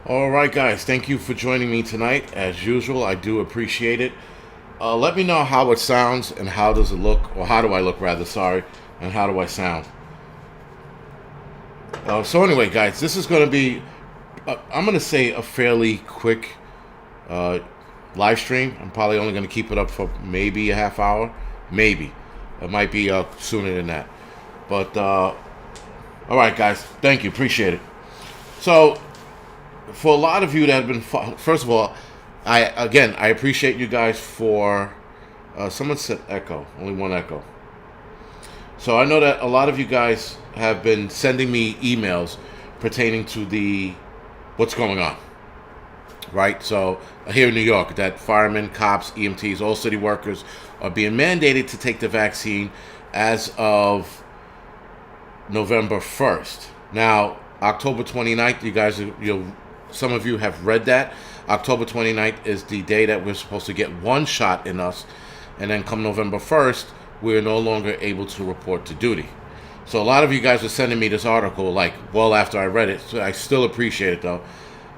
All right, guys. Thank you for joining me tonight. As usual, I do appreciate it. Let me know how it sounds and how does it look, or how do I look, rather, sorry, and how do I sound. So anyway, guys, this is going to be, I'm going to say a fairly quick uh, live stream. I'm probably only going to keep it up for maybe a half hour. Maybe. It might be sooner than that. But, all right, guys. Thank you. Appreciate it. So, for a lot of you that have been, first of all, I appreciate you guys for. Someone said echo, only one echo. So I know that a lot of you guys have been sending me emails pertaining to the what's going on, right? So here in New York, that firemen, cops, EMTs, all city workers are being mandated to take the vaccine as of November 1st. Now, October 29th, you guys, some of you have read that. October 29th is the day that we're supposed to get one shot in us. And then come November 1st, we're no longer able to report to duty. So a lot of you guys are sending me this article like well after I read it. So I still appreciate it, though.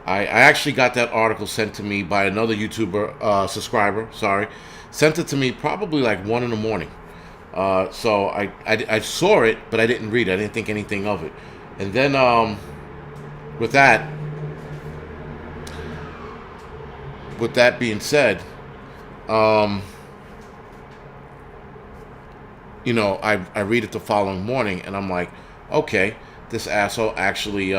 I actually got that article sent to me by another YouTuber subscriber. Sorry. Sent it to me probably like 1 in the morning. So I saw it, but I didn't read it. I didn't think anything of it. And then with that being said, I read it the following morning, and I'm like, okay, this asshole actually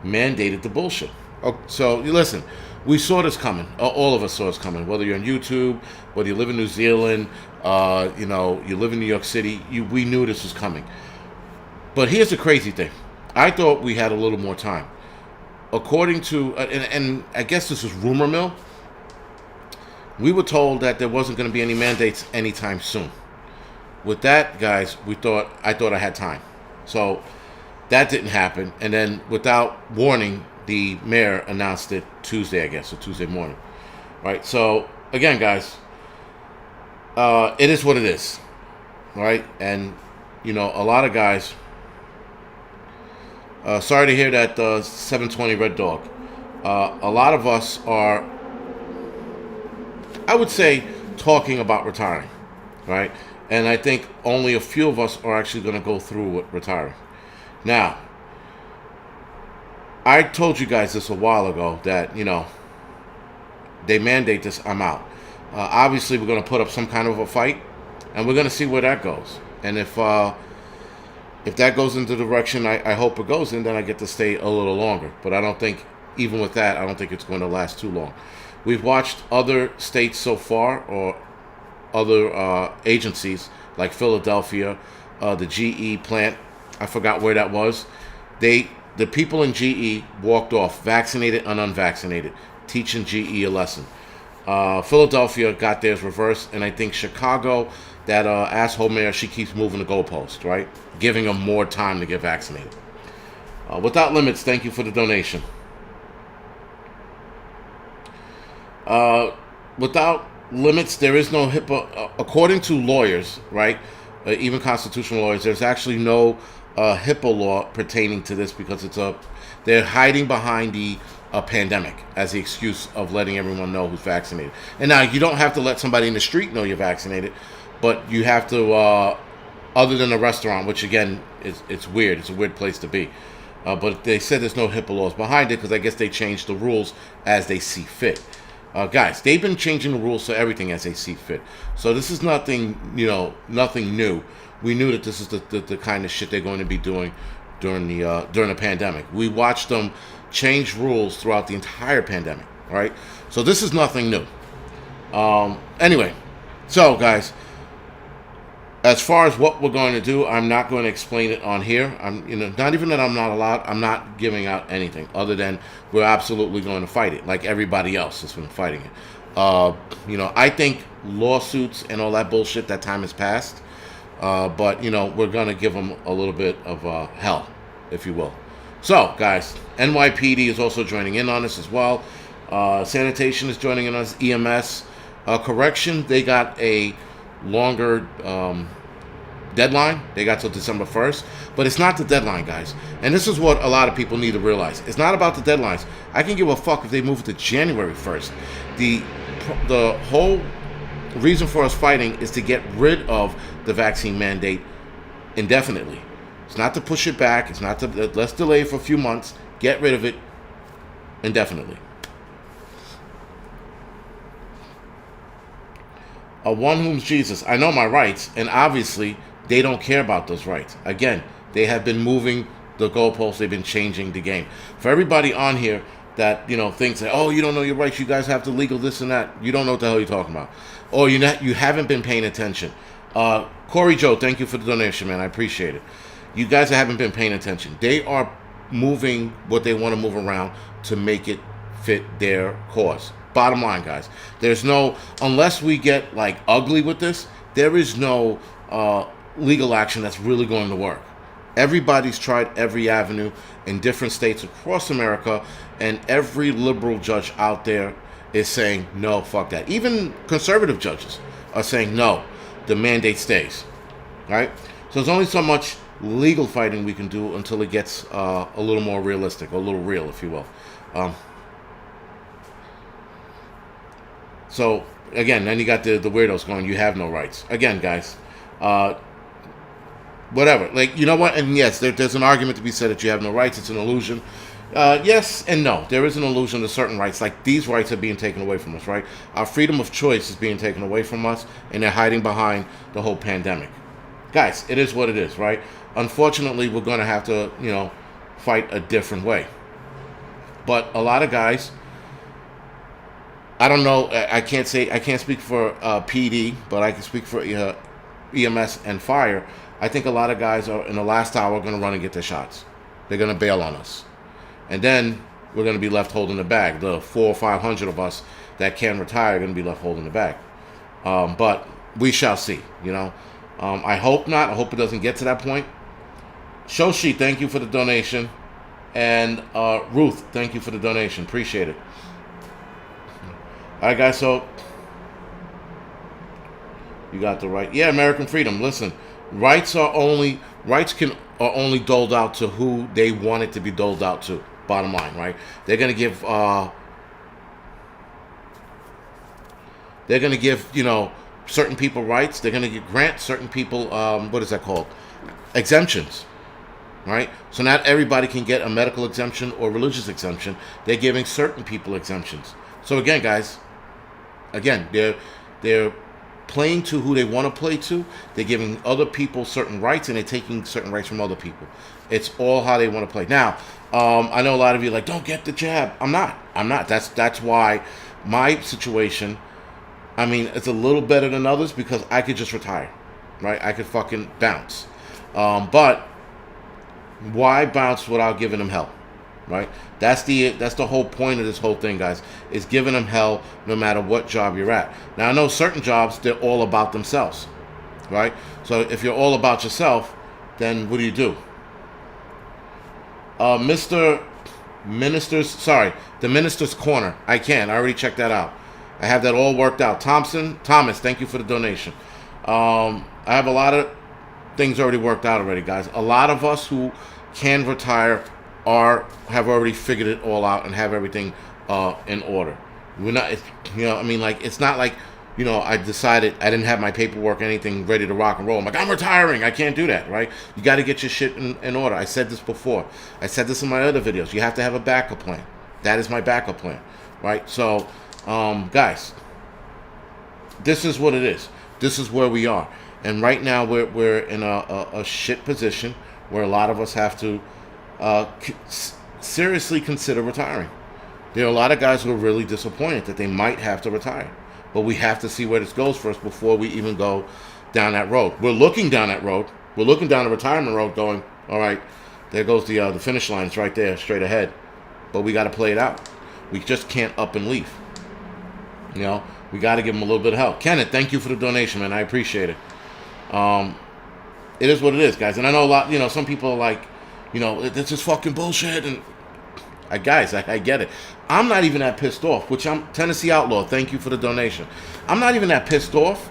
mandated the bullshit. Oh, so listen, we saw this coming. All of us saw this coming. Whether you're on YouTube, whether you live in New Zealand, you live in New York City, we knew this was coming. But here's the crazy thing. I thought we had a little more time. According to, and I guess this is rumor mill, we were told that there wasn't going to be any mandates anytime soon. With that, guys, I thought I had time. So that didn't happen. And then without warning, the mayor announced it Tuesday, I guess, or Tuesday morning. Right? So again, guys, it is what it is. Right? And, a lot of guys, sorry to hear that 720 Red Dog. A lot of us are, I would say, talking about retiring. Right? And I think only a few of us are actually going to go through with retiring. Now, I told you guys this a while ago that, they mandate this, I'm out. Obviously, we're going to put up some kind of a fight, and we're going to see where that goes. And if that goes into the direction I hope it goes in, then I get to stay a little longer. But I don't think, even with that, I don't think it's going to last too long. We've watched other states so far, or other agencies like Philadelphia, the GE plant, I forgot where that was. The people in GE walked off, vaccinated and unvaccinated, teaching GE a lesson. Philadelphia got theirs reversed, and I think Chicago, that asshole mayor, she keeps moving the goalpost, right? Giving them more time to get vaccinated. Without Limits, thank you for the donation. Without Limits, there is no HIPAA. According to lawyers, right, even constitutional lawyers, there's actually no HIPAA law pertaining to this because they're hiding behind the pandemic as the excuse of letting everyone know who's vaccinated. And now you don't have to let somebody in the street know you're vaccinated, but you have to, other than a restaurant, which again it's weird. It's a weird place to be. But they said there's no HIPAA laws behind it because I guess they changed the rules as they see fit. Guys, they've been changing the rules to everything as they see fit. So this is nothing, nothing new. We knew that this is the kind of shit they're going to be doing during the pandemic. We watched them change rules throughout the entire pandemic, right? So this is nothing new. Anyway, so guys, as far as what we're going to do, I'm not going to explain it on here. Not even that I'm not allowed. I'm not giving out anything other than we're absolutely going to fight it, like everybody else has been fighting it. I think lawsuits and all that bullshit, that time has passed. But we're going to give them a little bit of hell, if you will. So, guys, NYPD is also joining in on this as well. Sanitation is joining in on this. EMS. Correction, they got a longer deadline. They got till December 1st. But it's not the deadline, guys. And this is what a lot of people need to realize. It's not about the deadlines. I can give a fuck if they move it to January 1st. The whole reason for us fighting is to get rid of the vaccine mandate indefinitely. It's not to push it back. It's not to, let's delay it for a few months. Get rid of it indefinitely. One whom's Jesus. I know my rights, and obviously they don't care about those rights. Again, they have been moving the goalposts. They've been changing the game. For everybody on here that, thinks that, oh, you don't know your rights, you guys have to legal this and that, you don't know what the hell you're talking about. Or you haven't been paying attention. Corey Joe, thank you for the donation, man. I appreciate it. You guys haven't been paying attention. They are moving what they want to move around to make it fit their cause. Bottom line, guys, there's no, unless we get like ugly with this, there is no legal action that's really going to work. Everybody's tried every avenue in different states across America, and every liberal judge out there is saying, no, fuck that. Even conservative judges are saying, no, the mandate stays, right? So there's only so much legal fighting we can do until it gets a little more realistic, or a little real, if you will. So, again, then you got the weirdos going, you have no rights. Again, guys, whatever. Like, you know what? And yes, there's an argument to be said that you have no rights. It's an illusion. Yes and no. There is an illusion to certain rights. Like, these rights are being taken away from us, right? Our freedom of choice is being taken away from us, and they're hiding behind the whole pandemic. Guys, it is what it is, right? Unfortunately, we're going to have to, fight a different way. But a lot of guys, I don't know, I can't speak for PD, but I can speak for EMS and fire. I think a lot of guys are, in the last hour, going to run and get their shots. They're going to bail on us. And then we're going to be left holding the bag. The 400 or 500 of us that can retire are going to be left holding the bag. But we shall see, I hope not. I hope it doesn't get to that point. Shoshi, thank you for the donation. And Ruth, thank you for the donation. Appreciate it. All right, guys, so you got the right. Yeah, American freedom. Listen, rights are only doled out to who they want it to be doled out to. Bottom line, right? They're gonna give certain people rights. They're gonna grant certain people what is that called? Exemptions. Right? So not everybody can get a medical exemption or religious exemption. They're giving certain people exemptions. So again, guys, they're playing to who they want to play to. They're giving other people certain rights, and they're taking certain rights from other people. It's all how they want to play. Now, I know a lot of you are like, don't get the jab. I'm not. That's why my situation, it's a little better than others because I could just retire, right? I could fucking bounce. But why bounce without giving them hell? Right? That's the whole point of this whole thing, guys, is giving them hell no matter what job you're at. Now, I know certain jobs, they're all about themselves, right? So if you're all about yourself, then what do? The Minister's Corner. I already checked that out. I have that all worked out. Thomas, thank you for the donation. I have a lot of things already worked out already, guys. A lot of us who can retire have already figured it all out and have everything in order. We're not, it's not like, I decided I didn't have my paperwork, anything ready to rock and roll. I'm like, I'm retiring. I can't do that, right? You got to get your shit in order. I said this before. I said this in my other videos. You have to have a backup plan. That is my backup plan, right? So, guys, this is what it is. This is where we are. And right now we're in a shit position where a lot of us have to seriously consider retiring. There are a lot of guys who are really disappointed that they might have to retire. But we have to see where this goes first before we even go down that road. We're looking down that road. We're looking down the retirement road going, all right, there goes the finish line. It's right there, straight ahead. But we got to play it out. We just can't up and leave. We got to give them a little bit of help. Kenneth, thank you for the donation, man. I appreciate it. It is what it is, guys. And I know a lot, some people are like, this is fucking bullshit. And I get it. I'm not even that pissed off, which I'm Tennessee Outlaw. Thank you for the donation. I'm not even that pissed off.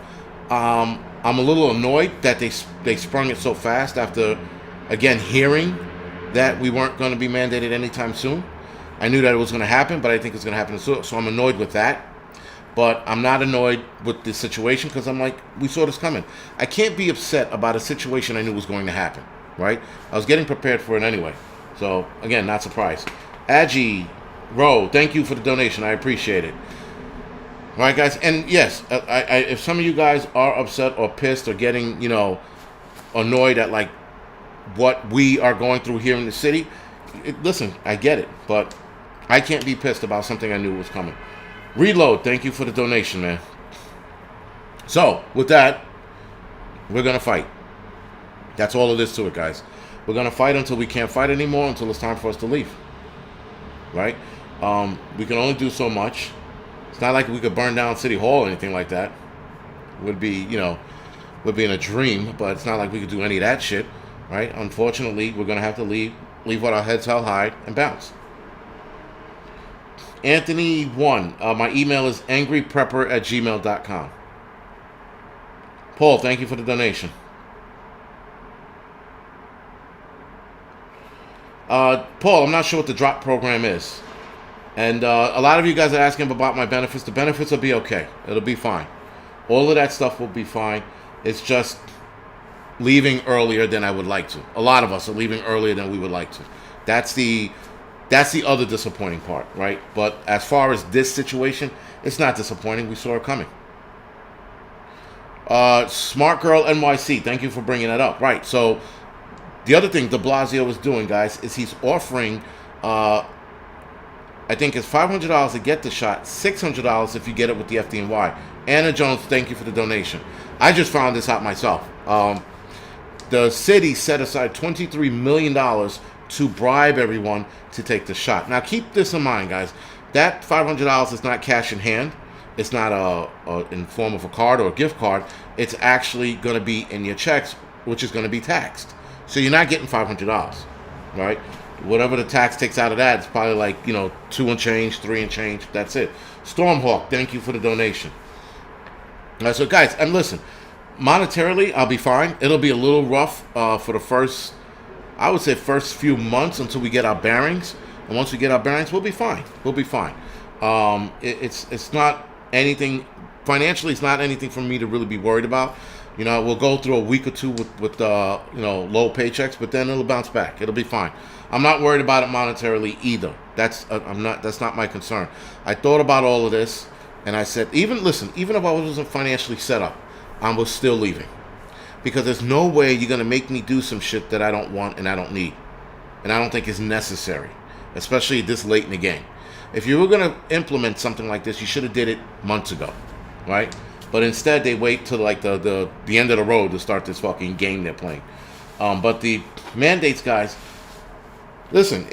I'm a little annoyed that they sprung it so fast after, again, hearing that we weren't going to be mandated anytime soon. I knew that it was going to happen, but I think it's going to happen soon. So I'm annoyed with that. But I'm not annoyed with the situation because I'm like, we saw this coming. I can't be upset about a situation I knew was going to happen, right? I was getting prepared for it anyway. So, again, not surprised. Agi Rowe, thank you for the donation. I appreciate it. All right, guys. And yes, if some of you guys are upset or pissed or getting, annoyed at, like, what we are going through here in the city, listen, I get it. But I can't be pissed about something I knew was coming. Reload, thank you for the donation, man. So, with that, we're going to fight. That's all it is to it, guys. We're going to fight until we can't fight anymore, until it's time for us to leave. Right? We can only do so much. It's not like we could burn down City Hall or anything like that. Would be in a dream, but it's not like we could do any of that shit. Right? Unfortunately, we're going to have to leave with our heads held high and bounce. Anthony 1. My email is angryprepper@gmail.com. Paul, thank you for the donation. Paul, I'm not sure what the drop program is. And a lot of you guys are asking about my benefits. The benefits will be okay. It'll be fine. All of that stuff will be fine. It's just leaving earlier than I would like to. A lot of us are leaving earlier than we would like to. That's the other disappointing part, right? But as far as this situation, it's not disappointing. We saw it coming. Smart Girl NYC, thank you for bringing that up. Right, so the other thing de Blasio is doing, guys, is he's offering, I think it's $500 to get the shot, $600 if you get it with the FDNY. Anna Jones, thank you for the donation. I just found this out myself. The city set aside $23 million to bribe everyone to take the shot. Now, keep this in mind, guys. That $500 is not cash in hand. It's not in form of a card or a gift card. It's actually going to be in your checks, which is going to be taxed. So you're not getting $500, right? Whatever the tax takes out of that, it's probably like, 2 and change, 3 and change. That's it. Stormhawk, thank you for the donation. So, guys, and listen, monetarily, I'll be fine. It'll be a little rough for the first few months until we get our bearings. And once we get our bearings, we'll be fine. We'll be fine. It's not anything, financially, it's not anything for me to really be worried about. We'll go through a week or two with low paychecks, but then it'll bounce back. It'll be fine. I'm not worried about it monetarily either. That's not my concern. I thought about all of this, and I said, even if I wasn't financially set up, I was still leaving. Because there's no way you're going to make me do some shit that I don't want and I don't need. And I don't think is necessary. Especially this late in the game. If you were going to implement something like this, you should have did it months ago. Right? But instead, they wait till like the end of the road to start this fucking game they're playing. But the mandates, guys, listen,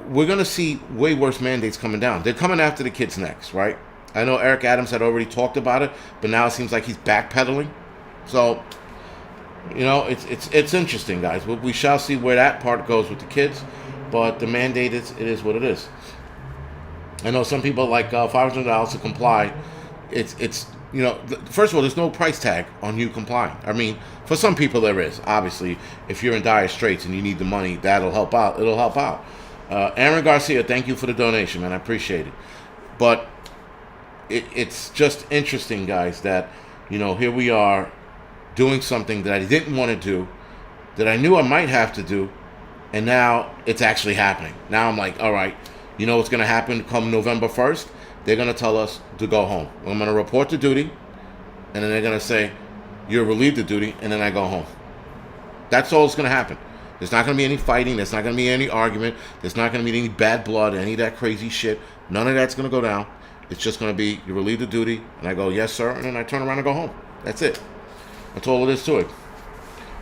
we're going to see way worse mandates coming down. They're coming after the kids next, right? I know Eric Adams had already talked about it, but now it seems like he's backpedaling. So, it's interesting, guys. We shall see where that part goes with the kids, but the mandate it is what it is. I know some people like $500 to comply. It's first of all, there's no price tag on you complying. I mean, for some people there is. Obviously, if you're in dire straits and you need the money, that'll help out. It'll help out. Aaron Garcia, thank you for the donation, man. I appreciate it. But it's just interesting, guys, that here we are doing something that I didn't want to do, that I knew I might have to do, and now it's actually happening. Now I'm like, all right, what's going to happen come November 1st? They're going to tell us to go home. I'm going to report to duty, and then they're going to say, you're relieved of duty, and then I go home. That's all that's going to happen. There's not going to be any fighting. There's not going to be any argument. There's not going to be any bad blood, any of that crazy shit. None of that's going to go down. It's just going to be, you're relieved of duty, and I go, yes, sir, and then I turn around and go home. That's it. That's all it is to it.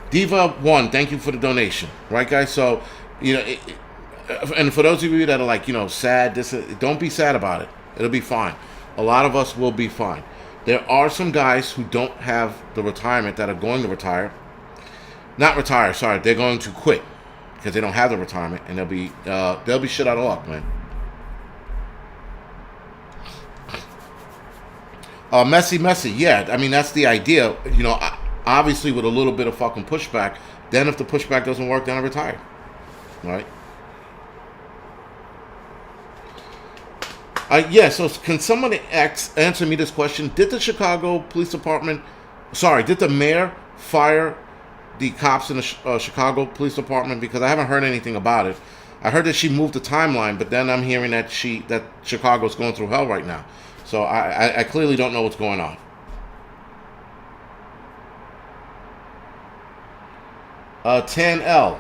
Diva1, thank you for the donation. Right, guys? So, and for those of you that are like, sad, don't be sad about it. It'll be fine. A lot of us will be fine. There are some guys who don't have the retirement that are going to retire. Not retire, sorry. They're going to quit because they don't have the retirement, and they'll be shit out of luck, man. Messy. Yeah, I mean, that's the idea. obviously with a little bit of fucking pushback. Then if the pushback doesn't work, then I retire. Right? Yeah, so can someone answer me this question? Did the Chicago Police Department, did the mayor fire the cops in the Chicago Police Department? Because I haven't heard anything about it. I heard that she moved the timeline, but then I'm hearing that Chicago's going through hell right now. So I clearly don't know what's going on. Tan L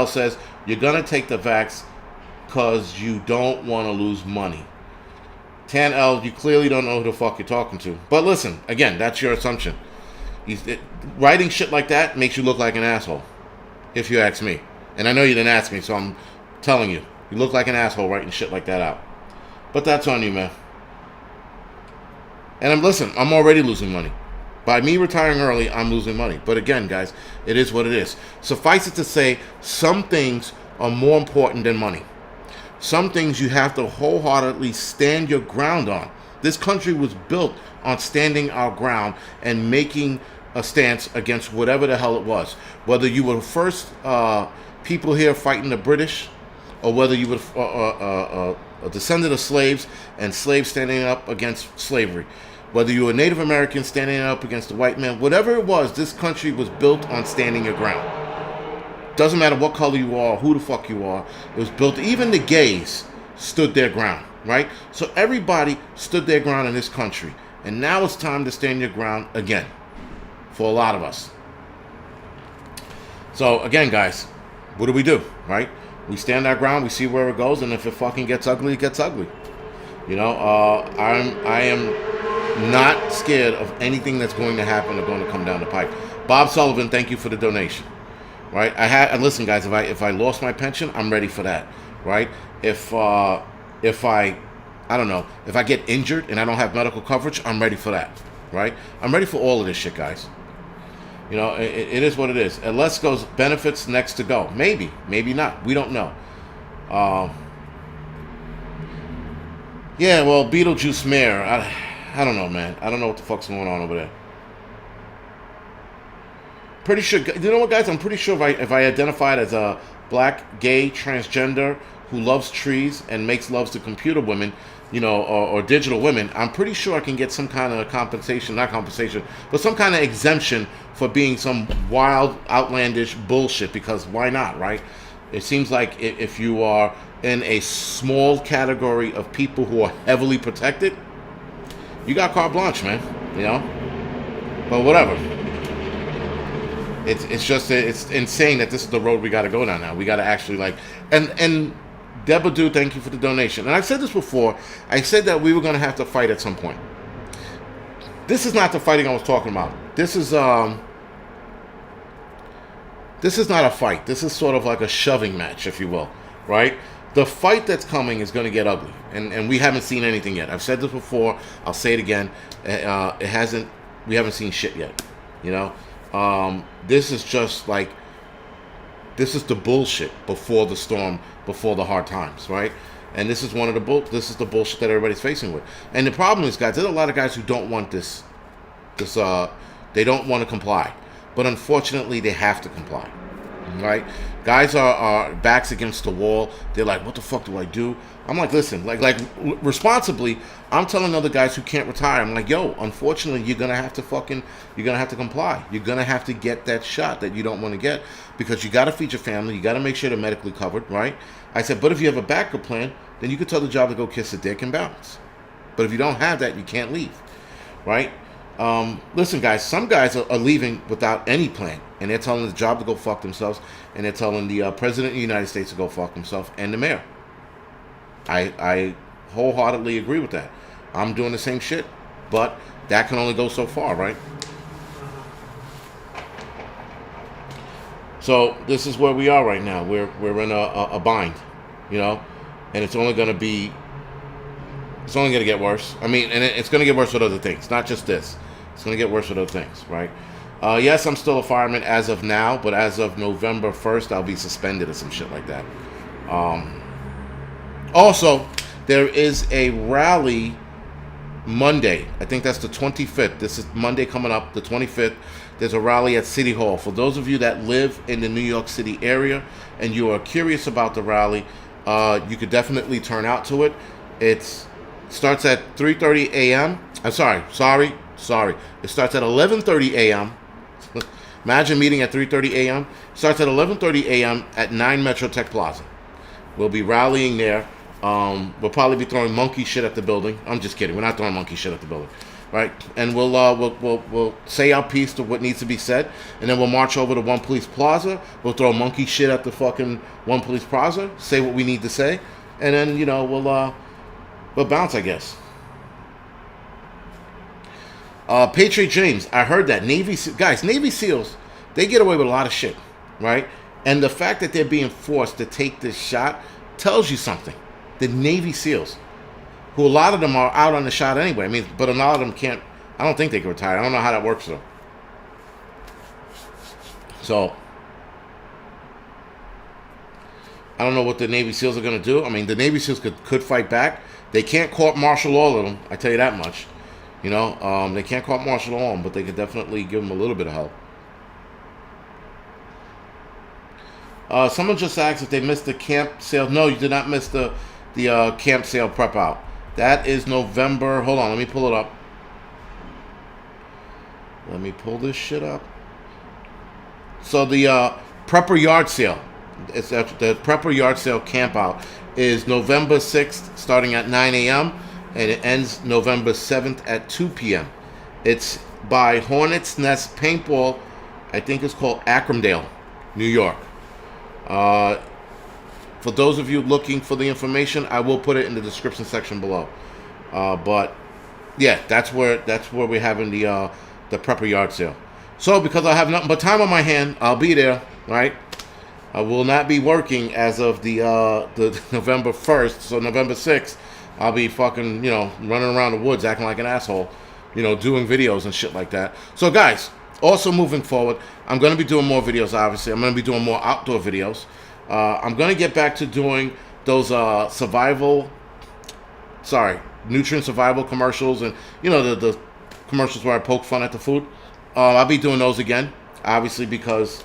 says, you're going to take the vax because you don't want to lose money. Tan L, you clearly don't know who the fuck you're talking to. But listen, again, that's your assumption. Writing shit like that makes you look like an asshole, if you ask me. And I know you didn't ask me, so I'm telling you. You look like an asshole writing shit like that out. But that's on you, man. And I'm already losing money. By me retiring early, I'm losing money. But again, guys, it is what it is. Suffice it to say, some things are more important than money. Some things you have to wholeheartedly stand your ground on. This country was built on standing our ground and making a stance against whatever the hell it was. Whether you were the first people here fighting the British, or whether you were a descendant of slaves and slaves standing up against slavery. Whether you were Native American standing up against the white man, whatever it was, this country was built on standing your ground. Doesn't matter what color you are, who the fuck you are. It was built, even the gays stood their ground, right? So everybody stood their ground in this country. And now it's time to stand your ground again. For a lot of us. So again, guys, what do? Right? We stand our ground, we see where it goes, and if it fucking gets ugly, it gets ugly. You know, I am not scared of anything that's going to happen or going to come down the pike. Bob Sullivan, thank you for the donation. Right? And listen, guys, if I lost my pension, I'm ready for that. Right? If I don't know, if I get injured and I don't have medical coverage, I'm ready for that. Right? I'm ready for all of this shit, guys. You know, it is what it is. Unless goes benefits next to go. Maybe not. We don't know. Yeah, well, Beetlejuice Mayor. I don't know, man. I don't know what the fuck's going on over there. Pretty sure. You know what, guys? I'm pretty sure if I identified as a black, gay, transgender who loves trees and makes loves to computer women, you know, or digital women, I'm pretty sure I can get some kind of compensation, not compensation, but some kind of exemption for being some wild, outlandish bullshit, because why not, right? It seems like if you are in a small category of people who are heavily protected, you got carte blanche, man, you know? But whatever. It's insane that this is the road we got to go down now. We got to actually, like, and Debadu, thank you for the donation. And I've said this before. I said that we were going to have to fight at some point. This is not the fighting I was talking about. This is not a fight. This is sort of like a shoving match, if you will, right? The fight that's coming is going to get ugly, and we haven't seen anything yet. I've said this before. I'll say it again. We haven't seen shit yet, you know? This is just like, this is the bullshit before the storm, before the hard times, right? And this is this is the bullshit that everybody's facing with. And the problem is, guys, there's a lot of guys who don't want this, they don't want to comply. But unfortunately, they have to comply, right? Guys are backs against the wall. They're like, what the fuck do I do? I'm like, listen, like responsibly, I'm telling other guys who can't retire, I'm like, yo, unfortunately, you're going to have to comply. You're going to have to get that shot that you don't want to get, because you got to feed your family. You got to make sure they're medically covered, right? I said, but if you have a backup plan, then you could tell the job to go kiss a dick and bounce. But if you don't have that, you can't leave, right? Listen, guys, some guys are leaving without any plan, and they're telling the job to go fuck themselves, and they're telling the President of the United States to go fuck himself, and the mayor. I wholeheartedly agree with that. I'm doing the same shit, but that can only go so far, right? So this is where we are right now. We're in a bind, you know, and it's only going to get worse. I mean, and it's going to get worse with other things, not just this. It's going to get worse with other things, right? Yes, I'm still a fireman as of now, but as of November 1st, I'll be suspended or some shit like that. Also, there is a rally Monday, I think that's the 25th. This is Monday coming up, the 25th. There's a rally at City Hall. For those of you that live in the New York City area and you are curious about the rally, you could definitely turn out to it. It starts at 3:30 a.m. I'm sorry. It starts at 11:30 a.m. Imagine meeting at 3:30 a.m. Starts at 11:30 a.m. at 9 Metro Tech Plaza. We'll be rallying there. We'll probably be throwing monkey shit at the building. I'm just kidding. We're not throwing monkey shit at the building, right? And we'll say our piece to what needs to be said, and then we'll march over to One Police Plaza. We'll throw monkey shit at the fucking One Police Plaza. Say what we need to say, and then we'll bounce, I guess. Patriot James, I heard that Navy SEALs, they get away with a lot of shit, right? And the fact that they're being forced to take this shot tells you something. The Navy SEALs, who a lot of them are out on the shot anyway. I mean, but a lot of them can't. I don't think they can retire. I don't know how that works though. So I don't know what the Navy SEALs are going to do. I mean, the Navy SEALs could fight back. They can't court-martial all of them. I tell you that much. They can't court-martial all of them, but they could definitely give them a little bit of help. Someone just asked if they missed the camp sale. No, you did not miss the camp sale prep out. That is November. Hold on, let me pull it up. Let me pull this shit up. So the prepper yard sale. It's the prepper yard sale camp out is November 6th, starting at 9 a.m. and it ends November 7th at 2 p.m. It's by Hornet's Nest Paintball. I think it's called Akramdale, New York. For those of you looking for the information, I will put it in the description section below. But yeah, that's where we're having the prepper yard sale. So because I have nothing but time on my hand, I'll be there. Right? I will not be working as of the November 1st. So November 6th, I'll be fucking running around the woods acting like an asshole, doing videos and shit like that. So guys, also moving forward, I'm going to be doing more videos, obviously. I'm going to be doing more outdoor videos. I'm going to get back to doing those nutrient survival commercials and, the commercials where I poke fun at the food. I'll be doing those again, obviously, because,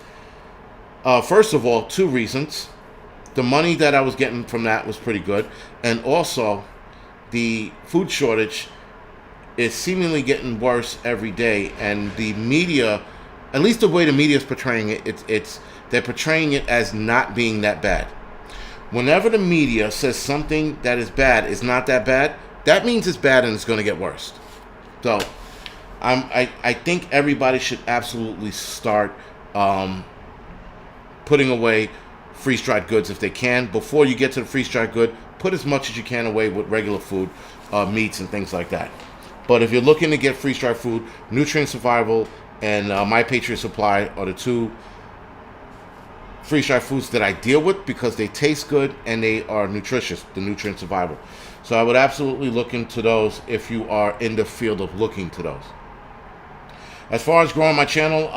first of all, 2 reasons. The money that I was getting from that was pretty good. And also, the food shortage is seemingly getting worse every day. And the media, at least the way the media is portraying it, they're portraying it as not being that bad. Whenever the media says something that is bad is not that bad, that means it's bad and it's going to get worse. So, I think everybody should absolutely start putting away freeze-dried goods if they can. Before you get to the freeze-dried good, put as much as you can away with regular food, meats and things like that. But if you're looking to get freeze-dried food, Nutrient Survival and My Patriot Supply are the 2 freeze-dried foods that I deal with because they taste good and they are nutritious, the Nutrient Survival. So I would absolutely look into those if you are in the field of looking to those. As far as growing my channel,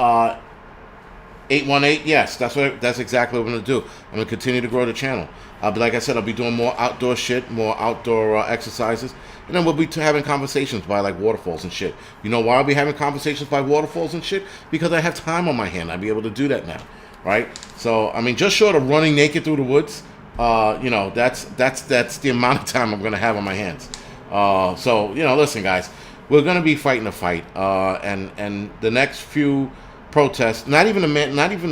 818, yes, that's exactly what I'm going to do. I'm going to continue to grow the channel. Like I said, I'll be doing more outdoor shit, more outdoor exercises, and then we'll be having conversations by like waterfalls and shit. You know why I'll be having conversations by waterfalls and shit? Because I have time on my hand. I'll be able to do that now, right? So, I mean, just short of running naked through the woods, that's the amount of time I'm going to have on my hands. So, listen, guys, we're going to be fighting a fight, and the next few protests, not even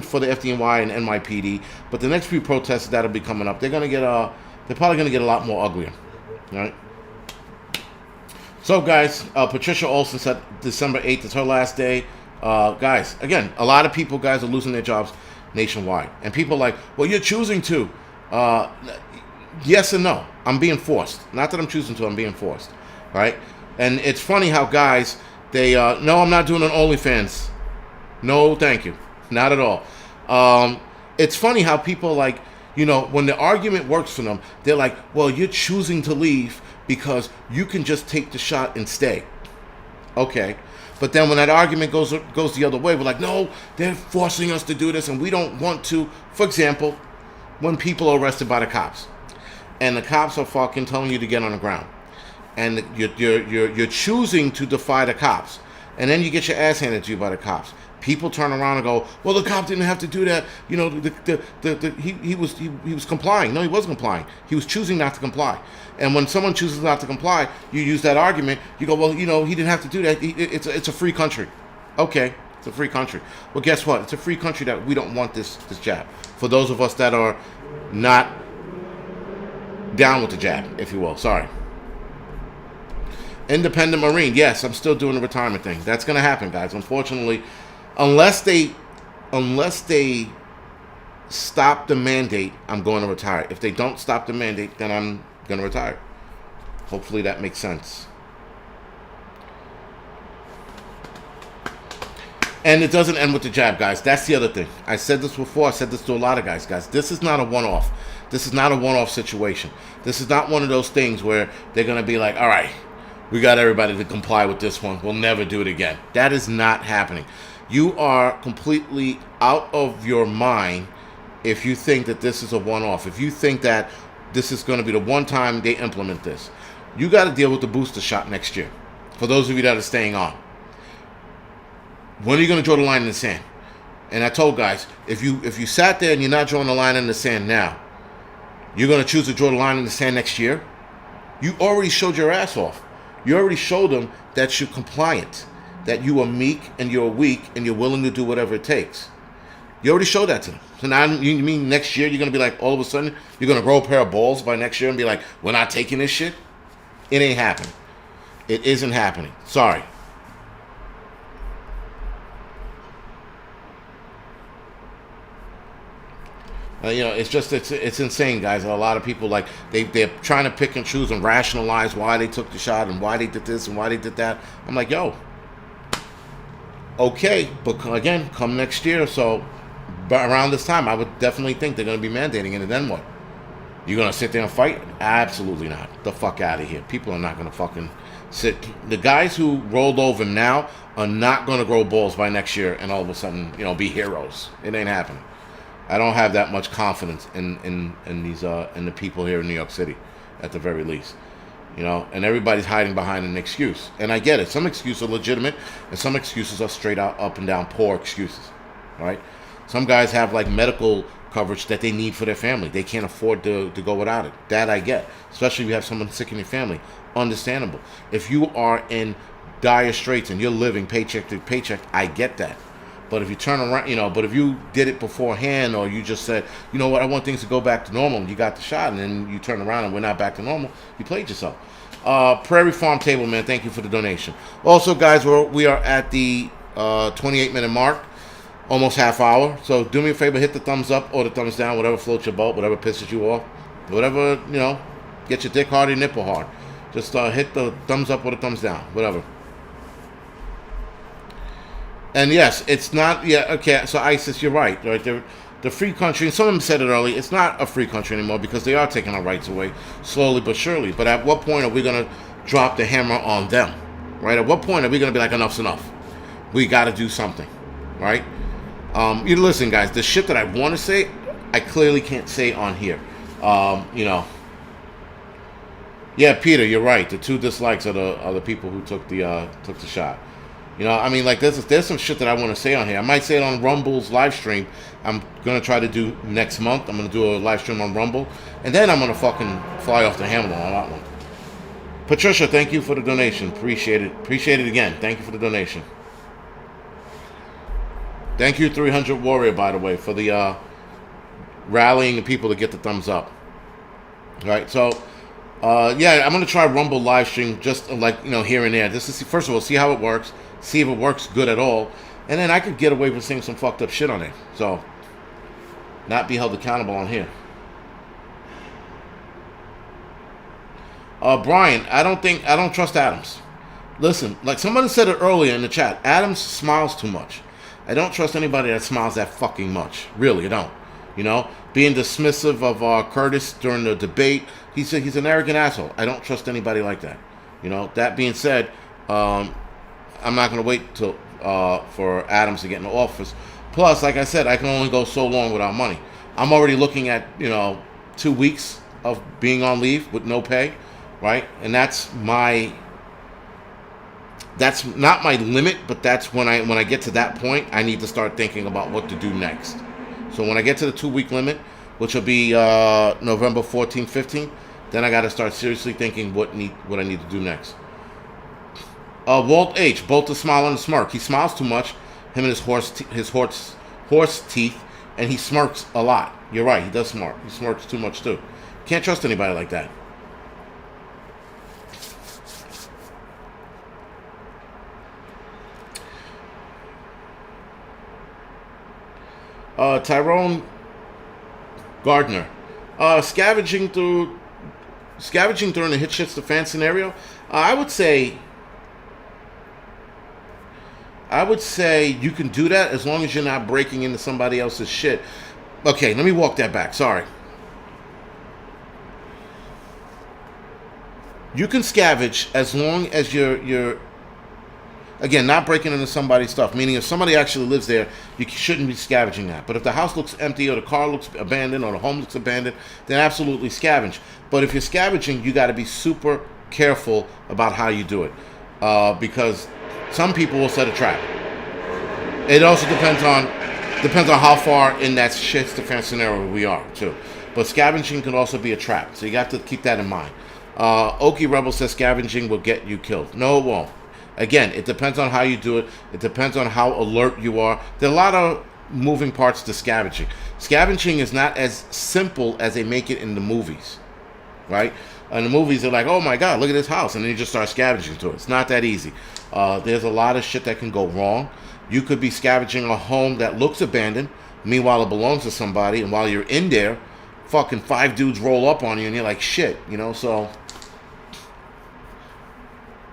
for the FDNY and NYPD, but the next few protests that'll be coming up, they're probably going to get a lot more uglier, right? So, guys, Patricia Olson said December 8th is her last day. Guys, again, a lot of people, guys, are losing their jobs nationwide, and people are like, well, you're choosing to. Yes and no. I'm being forced. Not that I'm choosing to. I'm being forced, right? And it's funny how guys, they no, I'm not doing an OnlyFans. No, thank you. Not at all. It's funny how people when the argument works for them, they're like, well, you're choosing to leave because you can just take the shot and stay. Okay. But then when that argument goes the other way, we're like, no, they're forcing us to do this and we don't want to. For example, when people are arrested by the cops and the cops are fucking telling you to get on the ground. and you're choosing to defy the cops, and then you get your ass handed to you by the cops. People turn around and go, "Well, the cop didn't have to do that. You know, he was complying." No, he wasn't complying. He was choosing not to comply. And when someone chooses not to comply, you use that argument. You go, "Well, you know, he didn't have to do that. It's a free country." Okay, it's a free country. Well, guess what? It's a free country that we don't want this jab. For those of us that are not down with the jab, if you will. Sorry. Independent Marine. Yes, I'm still doing the retirement thing. That's going to happen, guys. Unfortunately, unless they stop the mandate, I'm going to retire. If they don't stop the mandate, then I'm going to retire. Hopefully that makes sense. And it doesn't end with the jab, guys. That's the other thing. I said this before. I said this to a lot of guys. Guys, this is not a one-off. This is not a one-off situation. This is not one of those things where they're going to be like, all right, we got everybody to comply with this one. We'll never do it again. That is not happening. You are completely out of your mind if you think that this is a one-off. If you think that this is going to be the one time they implement this. You got to deal with the booster shot next year. For those of you that are staying on. When are you going to draw the line in the sand? And I told guys, if you sat there and you're not drawing the line in the sand now, you're going to choose to draw the line in the sand next year? You already showed your ass off. You already showed them that you're compliant, that you are meek and you're weak and you're willing to do whatever it takes. You already showed that to them. So now you mean next year you're going to be like, all of a sudden, you're going to grow a pair of balls by next year and be like, we're not taking this shit? It ain't happening. It isn't happening. Sorry. You know, it's insane, guys. A lot of people, like, they're trying to pick and choose and rationalize why they took the shot and why they did this and why they did that. I'm like, yo, okay, but again, come next year, so around this time, I would definitely think they're going to be mandating it, and then what? You're going to sit there and fight? Absolutely not. The fuck out of here. People are not going to fucking sit. The guys who rolled over now are not going to grow balls by next year and all of a sudden, you know, be heroes. It ain't happening. I don't have that much confidence in the people here in New York City, at the very least. You know, and everybody's hiding behind an excuse. And I get it. Some excuses are legitimate, and some excuses are straight out, up and down, poor excuses. Right? Some guys have, like, medical coverage that they need for their family. They can't afford to go without it. That I get. Especially if you have someone sick in your family. Understandable. If you are in dire straits and you're living paycheck to paycheck, I get that. But if you turn around, you know, but if you did it beforehand, or you just said, you know what, I want things to go back to normal, and you got the shot, and then you turn around and we're not back to normal, you played yourself. Prairie Farm Table, man, thank you for the donation. Also, guys, we are at the 28-minute mark, almost half hour. So do me a favor, hit the thumbs up or the thumbs down, whatever floats your boat, whatever pisses you off, whatever, you know, get your dick hard or your nipple hard. Just hit the thumbs up or the thumbs down, whatever. And yes, it's not, yeah, okay, so ISIS, you're right? The free country, and some of them said it early, it's not a free country anymore because they are taking our rights away, slowly but surely. But at what point are we going to drop the hammer on them, right? At what point are we going to be like, enough's enough? We got to do something, right? You listen, guys, the shit that I want to say, I clearly can't say on here. You know, yeah, Peter, you're right. The 2 dislikes are the people who took the shot. You know, I mean, like, there's some shit that I want to say on here. I might say it on Rumble's live stream. I'm going to try to do next month. I'm going to do a live stream on Rumble. And then I'm going to fucking fly off the handle on that one. Patricia, thank you for the donation. Appreciate it. Appreciate it again. Thank you for the donation. Thank you, 300 Warrior, by the way, for the rallying the people to get the thumbs up. All right, so... yeah, I'm going to try Rumble live stream just like, you know, here and there. Just to see, first of all, see how it works. See if it works good at all. And then I could get away with saying some fucked up shit on it. So, not be held accountable on here. Brian, I don't trust Adams. Listen, like somebody said it earlier in the chat, Adams smiles too much. I don't trust anybody that smiles that fucking much. Really, I don't. You know, being dismissive of Curtis during the debate, he's an arrogant asshole. I don't trust anybody like that. You know, that being said, I'm not going to wait till for Adams to get in the office. Plus, like I said, I can only go so long without money. I'm already looking at, you know, 2 weeks of being on leave with no pay. right? And that's not my limit, but that's when I get to that point, I need to start thinking about what to do next. So when I get to the 2 week limit, which will be November 14th, 15th, then I got to start seriously thinking what I need to do next. Walt H. Both the smile and the smirk. He smiles too much. Him and his horse teeth, and he smirks a lot. You're right. He does smirk. He smirks too much too. Can't trust anybody like that. Tyrone Gardner. Scavenging during the hit shits the fan scenario. I would say you can do that as long as you're not breaking into somebody else's shit. Okay, let me walk that back. Sorry. You can scavenge as long as you're again, not breaking into somebody's stuff. Meaning, if somebody actually lives there, you shouldn't be scavenging that. But if the house looks empty, or the car looks abandoned, or the home looks abandoned, then absolutely scavenge. But if you're scavenging, you got to be super careful about how you do it, because some people will set a trap. It also depends on how far in that shit's defense scenario we are too. But scavenging can also be a trap, so you got to keep that in mind. Okie Rebel says scavenging will get you killed. No, it won't. Again, it depends on how you do it. It depends on how alert you are. There are a lot of moving parts to scavenging. Scavenging is not as simple as they make it in the movies, right? In the movies, they're like, oh my God, look at this house. And then you just start scavenging to it. It's not that easy. There's a lot of shit that can go wrong. You could be scavenging a home that looks abandoned. Meanwhile, it belongs to somebody. And while you're in there, fucking 5 dudes roll up on you and you're like, shit, so...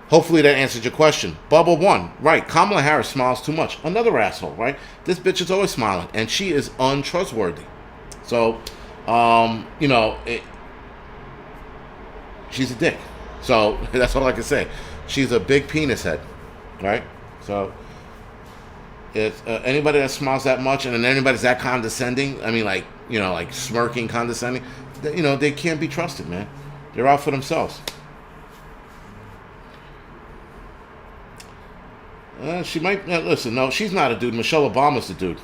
Hopefully that answered your question. Bubble 1, right. Kamala Harris smiles too much. Another asshole, right? This bitch is always smiling, and she is untrustworthy. So, she's a dick. So, that's all I can say. She's a big penis head, right? So, if anybody that smiles that much, and then anybody's that condescending, I mean, like smirking, condescending, they can't be trusted, man. They're out for themselves. She might listen. No, she's not a dude. Michelle Obama's the dude.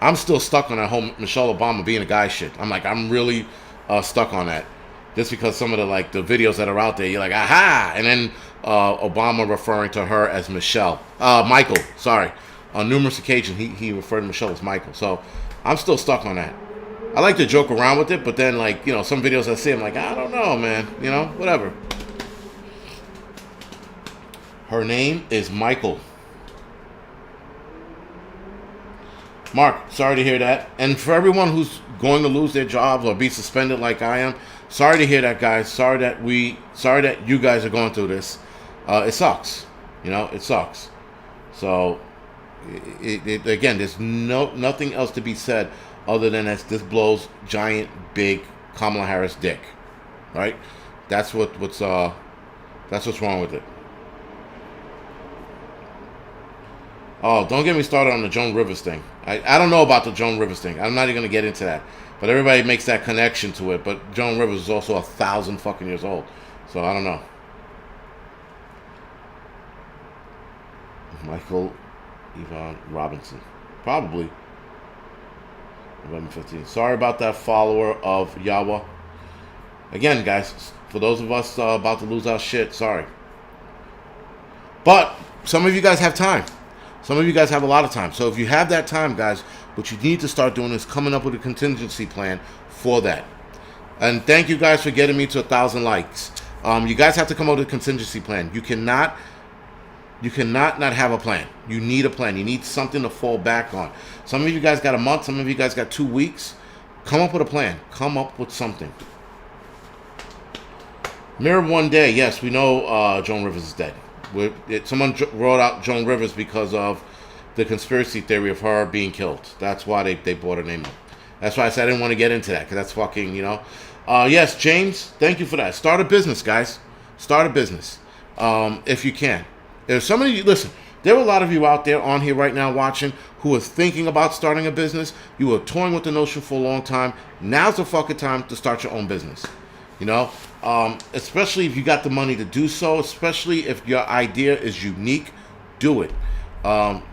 I'm still stuck on that whole Michelle Obama being a guy shit. I'm really stuck on that, just because some of the videos that are out there, you're like, aha, and then Obama referring to her as Michael. Sorry, on numerous occasions he referred to Michelle as Michael. So I'm still stuck on that. I like to joke around with it, but then some videos I see, I'm like, I don't know, man. Whatever. Her name is Michael. Mark, sorry to hear that. And for everyone who's going to lose their jobs or be suspended like I am, sorry to hear that, guys. Sorry that you guys are going through this. It sucks. It sucks. So, again, there's nothing else to be said other than this blows giant, big Kamala Harris dick. Right? That's what's wrong with it. Oh, don't get me started on the Joan Rivers thing. I don't know about the Joan Rivers thing. I'm not even going to get into that. But everybody makes that connection to it. But Joan Rivers is also 1,000 fucking years old. So I don't know. Michael Yvonne Robinson. Probably. November 15th. Sorry about that, follower of Yahweh. Again, guys, for those of us about to lose our shit, sorry. But some of you guys have time. Some of you guys have a lot of time. So if you have that time, guys, what you need to start doing is coming up with a contingency plan for that. And thank you guys for getting me to 1,000 likes. You guys have to come up with a contingency plan. You cannot not have a plan. You need a plan. You need something to fall back on. Some of you guys got a month. Some of you guys got 2 weeks. Come up with a plan. Come up with something. Mirror one day. Yes, we know Joan Rivers is dead. Someone wrote out Joan Rivers because of the conspiracy theory of her being killed. That's why they brought her name up. That's why I said I didn't want to get into that, because that's fucking, Yes, James, thank you for that. Start a business, guys. Start a business, if you can. There's some of you, listen, there are a lot of you out there on here right now watching who are thinking about starting a business. You were toying with the notion for a long time. Now's the fucking time to start your own business. You know, especially if you got the money to do so. Especially if your idea is unique, do it. Um,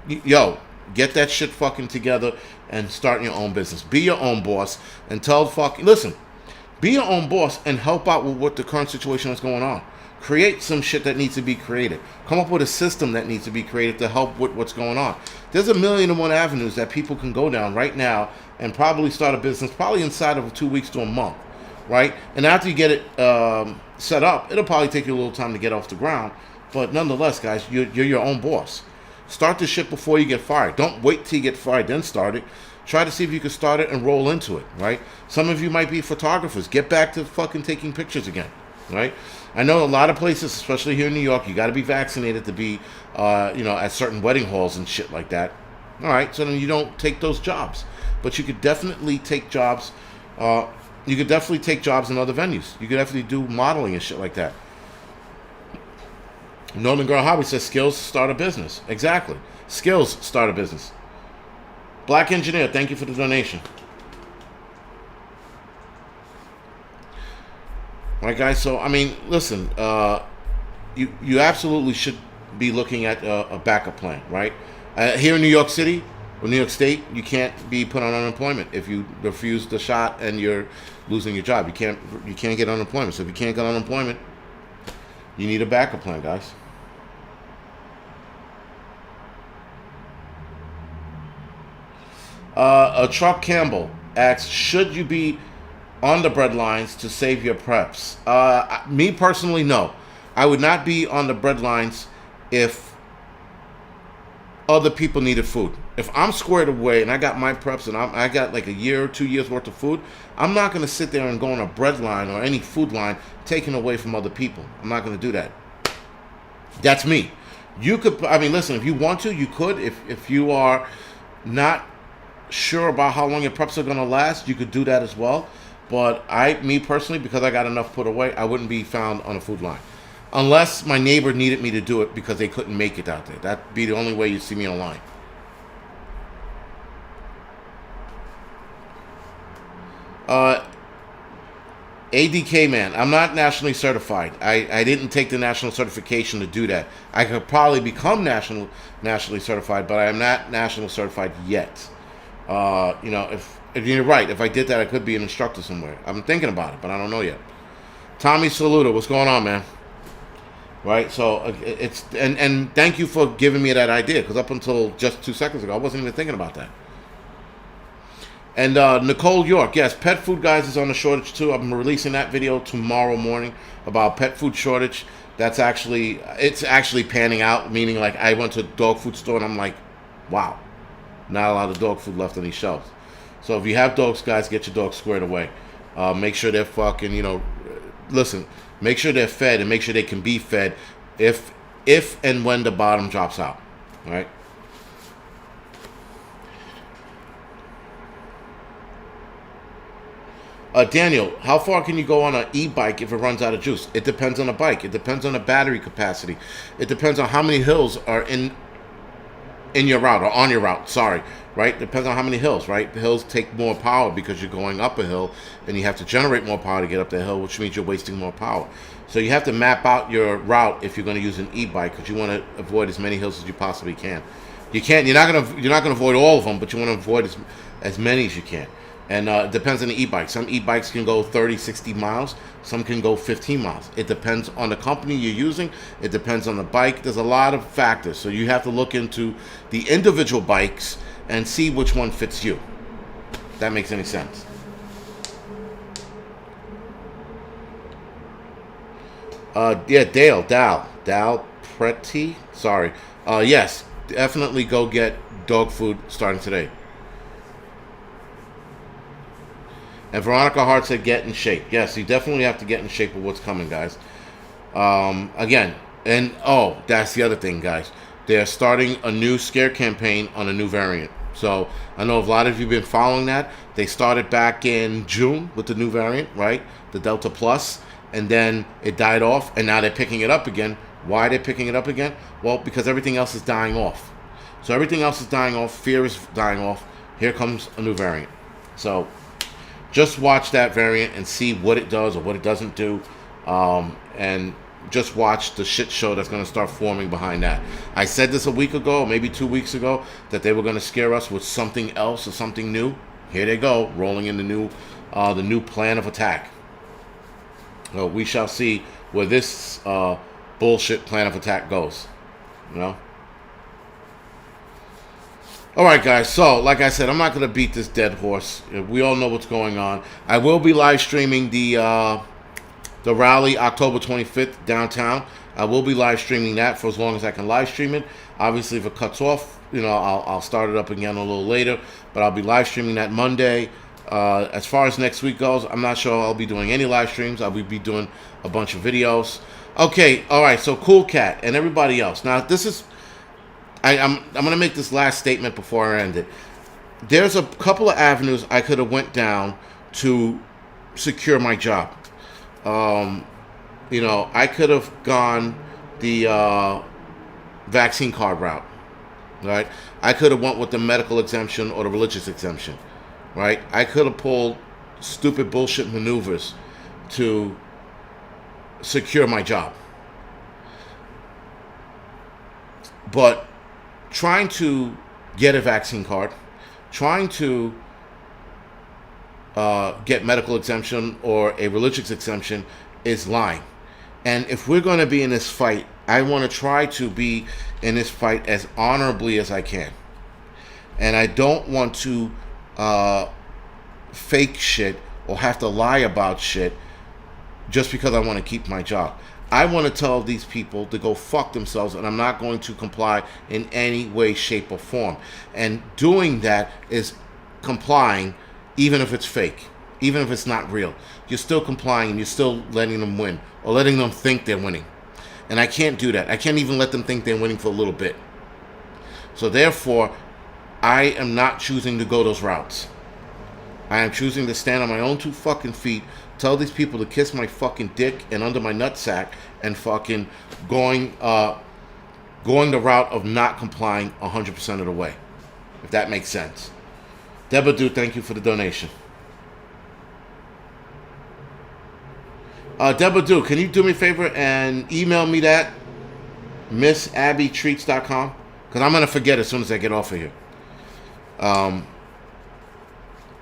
yo, get that shit fucking together and start your own business. Be your own boss and tell listen. Be your own boss and help out with what the current situation is going on. Create some shit that needs to be created. Come up with a system that needs to be created to help with what's going on. There's 1,000,001 avenues that people can go down right now and probably start a business probably inside of 2 weeks to a month, right? And after you get it set up, it'll probably take you a little time to get off the ground. But nonetheless, guys, you're your own boss. Start the shit before you get fired. Don't wait till you get fired, then start it. Try to see if you can start it and roll into it, right? Some of you might be photographers. Get back to fucking taking pictures again, right? I know a lot of places, especially here in New York, you got to be vaccinated to be, at certain wedding halls and shit like that. All right, so then you don't take those jobs. But you could definitely take jobs. You could definitely take jobs in other venues. You could definitely do modeling and shit like that. Northern Girl Hobby says skills start a business. Exactly. Skills start a business. Black Engineer, thank you for the donation. All right, guys. So, I mean, listen. You absolutely should be looking at a backup plan, right? Here in New York City or New York State, you can't be put on unemployment if you refuse the shot and you're losing your job. You can't get unemployment. So if you can't get unemployment, you need a backup plan, guys. Truck Campbell asks, should you be on the bread lines to save your preps? Me personally, no. I would not be on the bread lines if other people needed food. If I'm squared away and I got my preps and I got like a year or 2 years worth of food, I'm not going to sit there and go on a bread line or any food line taken away from other people. I'm not going to do that. That's me. You could, I mean, listen, if you want to, you could. If you are not sure about how long your preps are going to last, you could do that as well. But me personally, because I got enough put away, I wouldn't be found on a food line. Unless my neighbor needed me to do it because they couldn't make it out there. That'd be the only way you'd see me online. ADK man, I'm not nationally certified. I didn't take the national certification to do that. I could probably become nationally certified, but I am not national certified yet. If you're right, if I did that, I could be an instructor somewhere. I'm thinking about it, but I don't know yet. Tommy Saluda, what's going on, man? Right, so it's and thank you for giving me that idea, because up until just 2 seconds ago, I wasn't even thinking about that. And Nicole York, yes, pet food guys is on the shortage too. I'm releasing that video tomorrow morning about pet food shortage. It's actually panning out, meaning like I went to a dog food store and I'm like, wow, not a lot of dog food left on these shelves. So if you have dogs, guys, get your dogs squared away. Make sure they're fucking, listen, make sure they're fed and make sure they can be fed if and when the bottom drops out, all right? Daniel, how far can you go on an e-bike if it runs out of juice? It depends on the bike. It depends on the battery capacity. It depends on how many hills are in your route, or on your route, sorry, right? Depends on how many hills, right? The hills take more power because you're going up a hill and you have to generate more power to get up the hill, which means you're wasting more power. So you have to map out your route if you're going to use an e-bike, because you want to avoid as many hills as you possibly can. You're not going to avoid all of them, but you want to avoid as many as you can. And it depends on the e-bike. Some e-bikes can go 30, 60 miles. Some can go 15 miles. It depends on the company you're using. It depends on the bike. There's a lot of factors. So you have to look into the individual bikes and see which one fits you. If that makes any sense. Dal Pretty. Sorry. Yes, definitely go get dog food starting today. And Veronica Hart said, get in shape. Yes, you definitely have to get in shape with what's coming, guys. Again, and that's the other thing, guys. They're starting a new scare campaign on a new variant. So I know a lot of you have been following that. They started back in June with the new variant, right? The Delta Plus. And then it died off, and now they're picking it up again. Why are they picking it up again? Well, because everything else is dying off. So everything else is dying off. Fear is dying off. Here comes a new variant. So Just watch that variant and see what it does or what it doesn't do. And just watch the shit show that's going to start forming behind that. I said this a week ago, maybe 2 weeks ago, that they were going to scare us with something else or something new. Here they go, rolling in the new plan of attack. So we shall see where this bullshit plan of attack goes. You know? Alright guys, so like I said, I'm not going to beat this dead horse. We all know what's going on. I will be live streaming the rally October 25th downtown. I will be live streaming that for as long as I can live stream it. Obviously, if it cuts off, I'll start it up again a little later. But I'll be live streaming that Monday. As far as next week goes, I'm not sure I'll be doing any live streams. I'll be doing a bunch of videos. Okay, all right. So Cool Cat and everybody else. Now this is, I'm gonna make this last statement before I end it. There's a couple of avenues I could have went down to secure my job. I could have gone the vaccine card route, right? I could have went with the medical exemption or the religious exemption, right? I could have pulled stupid bullshit maneuvers to secure my job. But trying to get a vaccine card, trying to get medical exemption or a religious exemption is lying. And if we're going to be in this fight, I want to try to be in this fight as honorably as I can. And I don't want to fake shit or have to lie about shit just because I want to keep my job. I want to tell these people to go fuck themselves, and I'm not going to comply in any way, shape, or form. And doing that is complying even if it's fake, even if it's not real. You're still complying and you're still letting them win or letting them think they're winning. And I can't do that. I can't even let them think they're winning for a little bit. So therefore, I am not choosing to go those routes. I am choosing to stand on my own 2 fucking feet, tell these people to kiss my fucking dick and under my nutsack, and fucking going the route of not complying 100% of the way. If that makes sense. Debadu, thank you for the donation. Debadu, can you do me a favor and email me that? MissAbbyTreats.com? Because I'm going to forget as soon as I get off of here.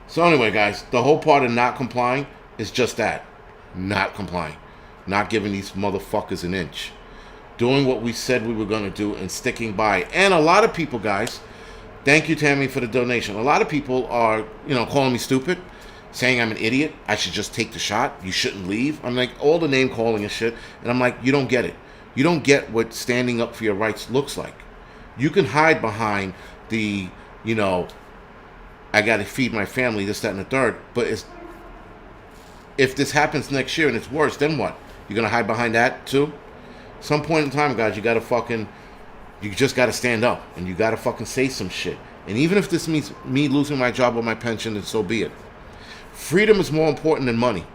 So anyway, guys, the whole part of not complying is just that. Not complying. Not giving these motherfuckers an inch. Doing what we said we were going to do and sticking by. And a lot of people, guys, thank you, Tammy, for the donation. A lot of people are, calling me stupid, saying I'm an idiot. I should just take the shot. You shouldn't leave. I'm like, all the name calling and shit. And I'm like, you don't get it. You don't get what standing up for your rights looks like. You can hide behind the, I got to feed my family, this, that, and the third. But if this happens next year and it's worse, then what? You're going to hide behind that too? Some point in time, guys, you just got to stand up. And you got to fucking say some shit. And even if this means me losing my job or my pension, then so be it. Freedom is more important than money.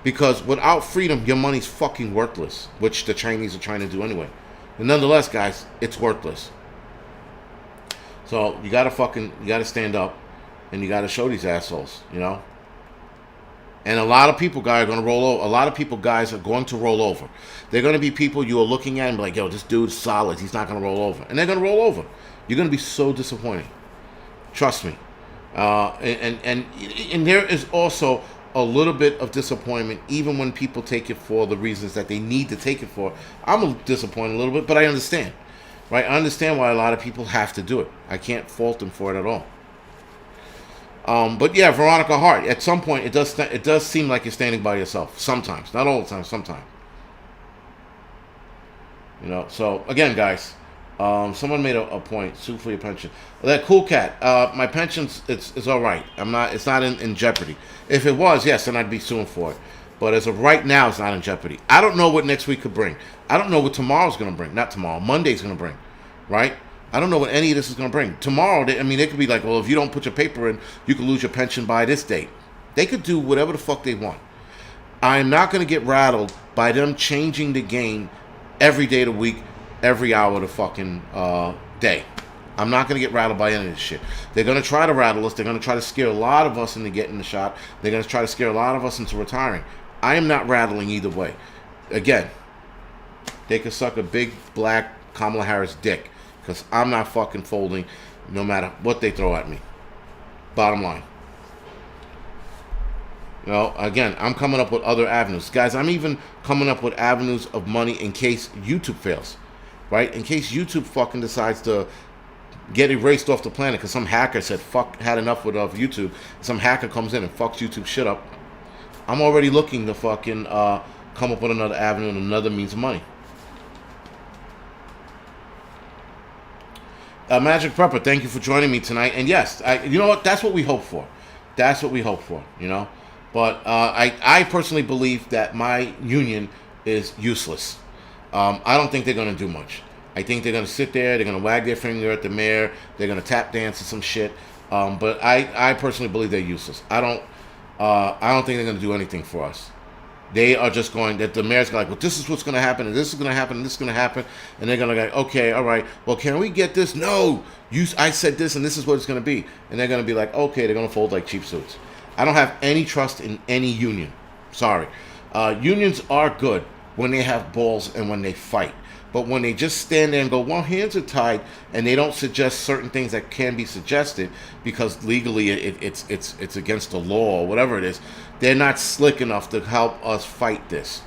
Because without freedom, your money's fucking worthless. Which the Chinese are trying to do anyway. And nonetheless, guys, it's worthless. So you gotta stand up, and you gotta show these assholes, And a lot of people, guys, are gonna roll over. A lot of people, guys, are going to roll over. They're gonna be people you are looking at and be like, yo, this dude's solid. He's not gonna roll over, and they're gonna roll over. You're gonna be so disappointed. Trust me. And there is also a little bit of disappointment, even when people take it for the reasons that they need to take it for. I'm disappointed a little bit, but I understand. Right? I understand why a lot of people have to do it. I can't fault them for it at all. But yeah, Veronica Hart, at some point it does seem like you're standing by yourself. Sometimes. Not all the time, sometimes. So again, guys, someone made a point. Sue for your pension. That Cool Cat, my pension's it's all right. It's not in jeopardy. If it was, yes, then I'd be suing for it. But as of right now, it's not in jeopardy. I don't know what next week could bring. I don't know what tomorrow's going to bring. Not tomorrow. Monday's going to bring. Right? I don't know what any of this is going to bring. Tomorrow, they could be like, well, if you don't put your paper in, you could lose your pension by this date. They could do whatever the fuck they want. I'm not going to get rattled by them changing the game every day of the week, every hour of the fucking day. I'm not going to get rattled by any of this shit. They're going to try to rattle us. They're going to try to scare a lot of us into getting the shot. They're going to try to scare a lot of us into retiring. I am not rattling either way. Again, they could suck a big black Kamala Harris dick, because I'm not fucking folding no matter what they throw at me. Bottom line. You know, again, I'm coming up with other avenues. Guys, I'm even coming up with avenues of money in case YouTube fails. Right? In case YouTube fucking decides to get erased off the planet because some hacker said fuck, had enough with YouTube. Some hacker comes in and fucks YouTube shit up. I'm already looking to fucking come up with another avenue and another means of money. Angryprepper, thank you for joining me tonight. And yes, you know what? That's what we hope for. That's what we hope for, you know? But I personally believe that my union is useless. I don't think they're going to do much. I think they're going to sit there, they're going to wag their finger at the mayor, they're going to tap dance or some shit. But I personally believe they're useless. I don't think they're going to do anything for us. They are just going, that the mayor's like, well, this is what's going to happen, and this is going to happen, and this is going to happen. And they're going to go, okay, all right, well, can we get this? No, I said this, and this is what it's going to be. And they're going to be like, okay, they're going to fold like cheap suits. I don't have any trust in any union. Sorry. Unions are good when they have balls and when they fight. But when they just stand there and go, well, hands are tied, and they don't suggest certain things that can be suggested because legally it's against the law or whatever it is, they're not slick enough to help us fight this.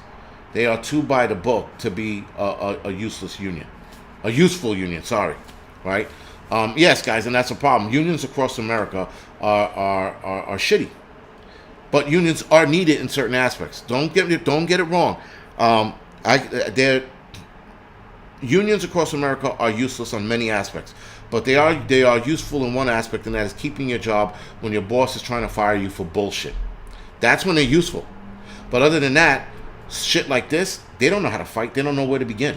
They are too by the book to be a useless union. A useful union, sorry. Right? Yes, guys, and that's a problem. Unions across America are shitty. But unions are needed in certain aspects. Don't get it wrong. Unions across America are useless on many aspects, but they are useful in one aspect, and that is keeping your job when your boss is trying to fire you for bullshit. That's when they're useful. But other than that, shit like this, they don't know how to fight. They don't know where to begin.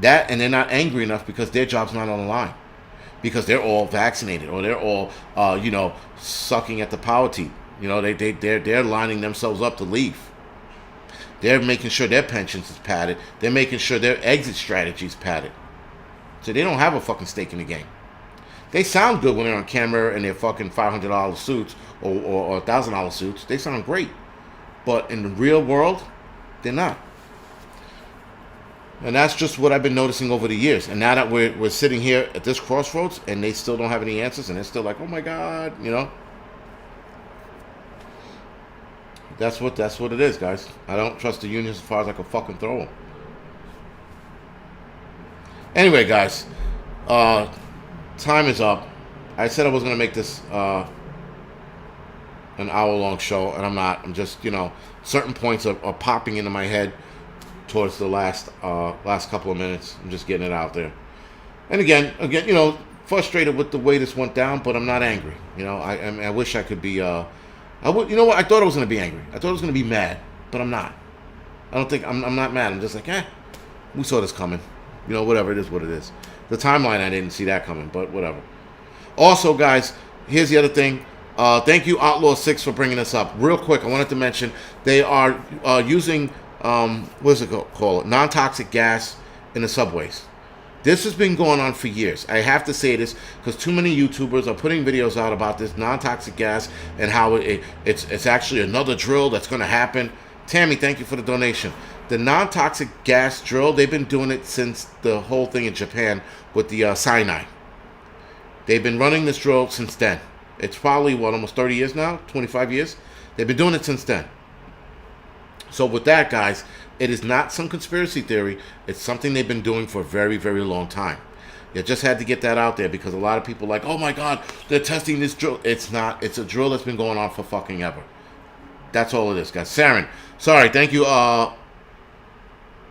That, and they're not angry enough because their job's not on the line, because they're all vaccinated or they're all sucking at the power teat. You know, they're lining themselves up to leave. They're making sure their pensions is padded. They're making sure their exit strategy is padded. So they don't have a fucking stake in the game. They sound good when they're on camera in their fucking $500 suits or $1,000 suits. They sound great. But in the real world, they're not. And that's just what I've been noticing over the years. And now that we're sitting here at this crossroads and they still don't have any answers and they're still like, oh my God, you know. That's what it is, guys. I don't trust the unions as far as I can fucking throw them. Anyway, guys, time is up. I said I was gonna make this an hour-long show, and I'm not. I'm just, certain points are popping into my head towards the last couple of minutes. I'm just getting it out there. And again, frustrated with the way this went down, but I'm not angry. I wish I could be. You know what? I thought I was going to be angry. I thought I was going to be mad, but I'm not. I'm not mad. I'm just like, we saw this coming. Whatever it is, what it is. The timeline, I didn't see that coming, but whatever. Also, guys, here's the other thing. Thank you, Outlaw 6, for bringing this up. Real quick, I wanted to mention they are using, what is it called? Non-toxic gas in the subways. This has been going on for years. I have to say this because too many YouTubers are putting videos out about this non-toxic gas and how it's actually another drill that's going to happen. Tammy, thank you for the donation. The non-toxic gas drill, they've been doing it since the whole thing in Japan with the cyanide. They've been running this drill since then. It's probably, almost 30 years now? 25 years? They've been doing it since then. So with that, guys, it is not some conspiracy theory. It's something they've been doing for a very, very long time. You just had to get that out there because a lot of people are like, oh my God, they're testing this drill. It's not. It's a drill that's been going on for fucking ever. That's all it is, guys. Saren, sorry, thank you,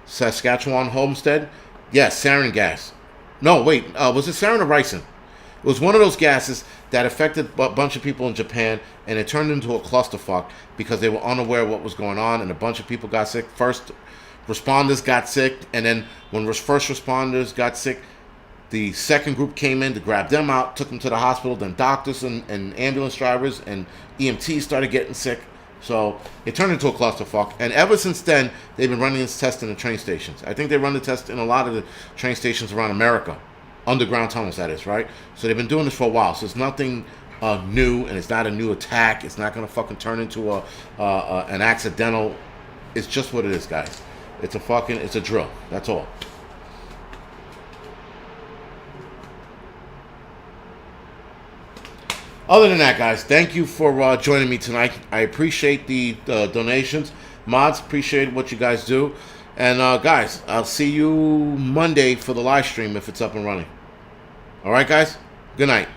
Saskatchewan Homestead. Yes, sarin gas. No, wait, was it sarin or ricin? It was one of those gases that affected a bunch of people in Japan, and it turned into a clusterfuck because they were unaware of what was going on, and a bunch of people got sick. First responders got sick, and then when first responders got sick, the second group came in to grab them out, took them to the hospital, then doctors and ambulance drivers and EMTs started getting sick. So it turned into a clusterfuck, and ever since then, they've been running this test in the train stations. I think they run the test in a lot of the train stations around America. underground tunnels, that is, right? So they've been doing this for a while. So it's nothing new, and it's not a new attack. It's not gonna fucking turn into an accidental. It's just what it is, guys. It's a drill. That's all. Other than that, guys, thank you for joining me tonight. I appreciate the donations. Mods, appreciate what you guys do. And guys, I'll see you Monday for the live stream if it's up and running. All right, guys? Good night.